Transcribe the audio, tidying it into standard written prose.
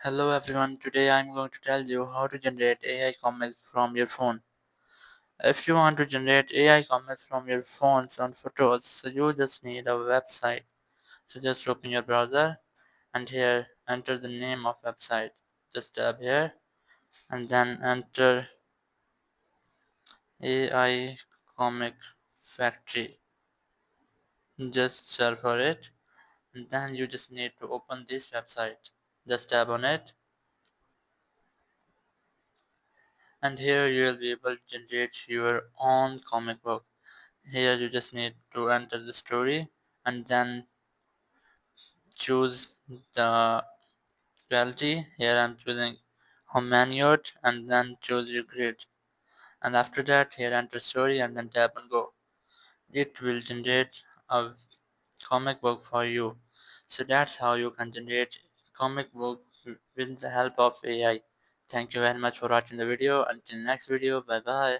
Hello everyone, today I'm going to tell you how to generate AI comics from your phone. If you want to generate AI comics from your phones on photos, so you just need a website. So just open your browser and here enter the name of website. Just tab here and then enter AI Comic Factory. Just search for it and then you just need to open this website. Just tap on it and here you will be able to generate your own comic book. Here you just need to enter the story and then choose the quality. Here I'm choosing Homaniot and then choose your grid. And after that here enter story and then tap and go. It will generate a comic book for you. So that's how you can generate comic book with the help of AI. Thank you very much for watching the video. Until next video, bye bye.